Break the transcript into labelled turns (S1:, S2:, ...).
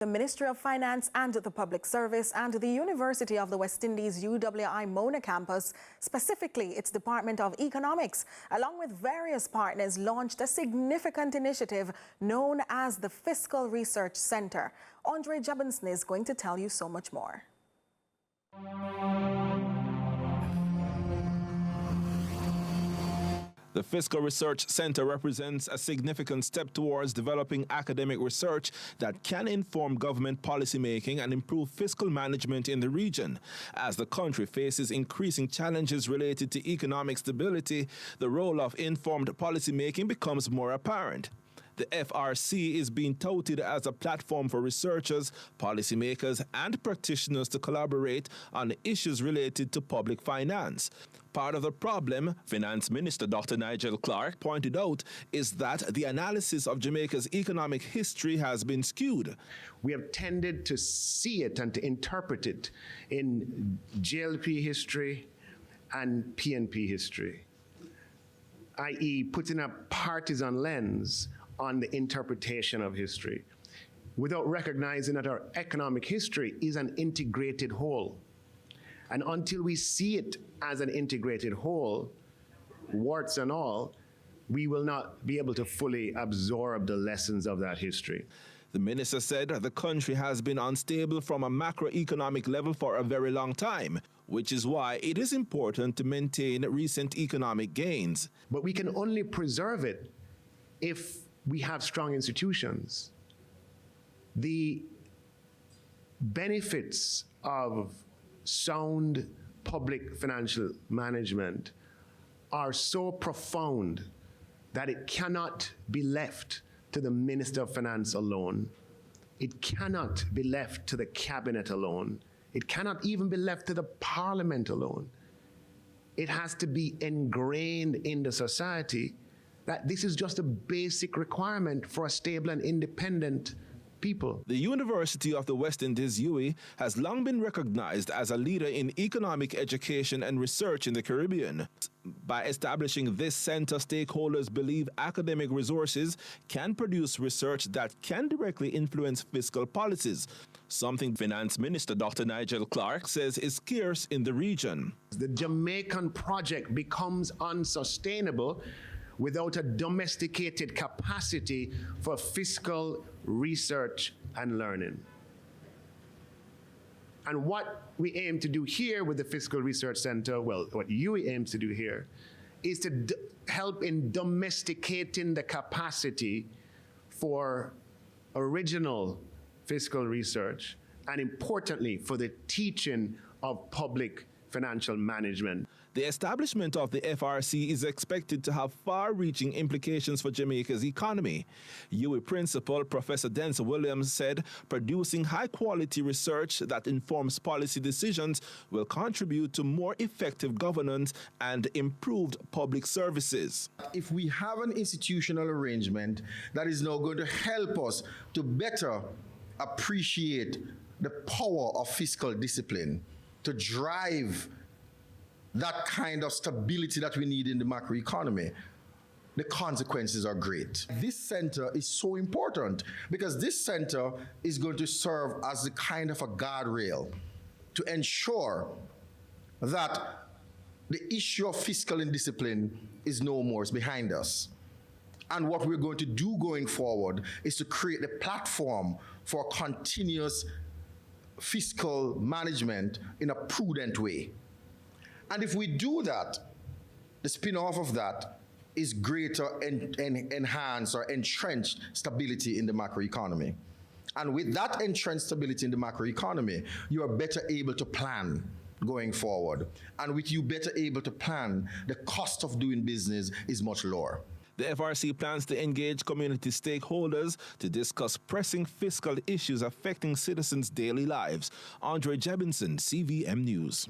S1: The Ministry of Finance and the Public Service and the University of the West Indies UWI Mona campus, specifically its Department of Economics, along with various partners, launched a significant initiative known as the Fiscal Research Centre. Andre Jebinson is going to tell you so much more.
S2: The Fiscal Research Centre represents a significant step towards developing academic research that can inform government policymaking and improve fiscal management in the region. As the country faces increasing challenges related to economic stability, the role of informed policymaking becomes more apparent. The FRC is being touted as a platform for researchers, policymakers, and practitioners to collaborate on issues related to public finance. Part of the problem, Finance Minister Dr. Nigel Clark pointed out, is that the analysis of Jamaica's economic history has been skewed.
S3: We have tended to see it and to interpret it in JLP history and PNP history, i.e. putting a partisan lens on the interpretation of history, without recognizing that our economic history is an integrated whole. And until we see it as an integrated whole, warts and all, we will not be able to fully absorb the lessons of that history.
S2: The minister said the country has been unstable from a macroeconomic level for a very long time, which is why it is important to maintain recent economic gains.
S3: But we can only preserve it if we have strong institutions. The benefits of sound public financial management are so profound that it cannot be left to the Minister of Finance alone. It cannot be left to the Cabinet alone. It cannot even be left to the Parliament alone. It has to be ingrained in the society that this is just a basic requirement for a stable and independent people.
S2: The University of the West Indies, UWI, has long been recognized as a leader in economic education and research in the Caribbean. By establishing this center, stakeholders believe academic resources can produce research that can directly influence fiscal policies, something Finance Minister Dr. Nigel Clark says is scarce in the region.
S3: The Jamaican project becomes unsustainable without a domesticated capacity for fiscal research and learning. And what we aim to do here with the Fiscal Research Centre, well, what UWI aims to do here, is to help in domesticating the capacity for original fiscal research, and importantly, for the teaching of public financial management.
S2: The establishment of the FRC is expected to have far-reaching implications for Jamaica's economy. UWI Principal Professor Denzel Williams said producing high-quality research that informs policy decisions will contribute to more effective governance and improved public services.
S4: If we have an institutional arrangement that is now going to help us to better appreciate the power of fiscal discipline, to drive that kind of stability that we need in the macroeconomy, the consequences are great. This center is so important because this center is going to serve as a kind of a guardrail to ensure that the issue of fiscal indiscipline is no more, it's behind us. And what we're going to do going forward is to create the platform for continuous fiscal management in a prudent way. And if we do that, the spin-off of that is greater enhanced or entrenched stability in the macroeconomy. And with that entrenched stability in the macroeconomy, you are better able to plan going forward. And with you better able to plan, the cost of doing business is much lower.
S2: The FRC plans to engage community stakeholders to discuss pressing fiscal issues affecting citizens' daily lives. Andre Jebinson, CVM News.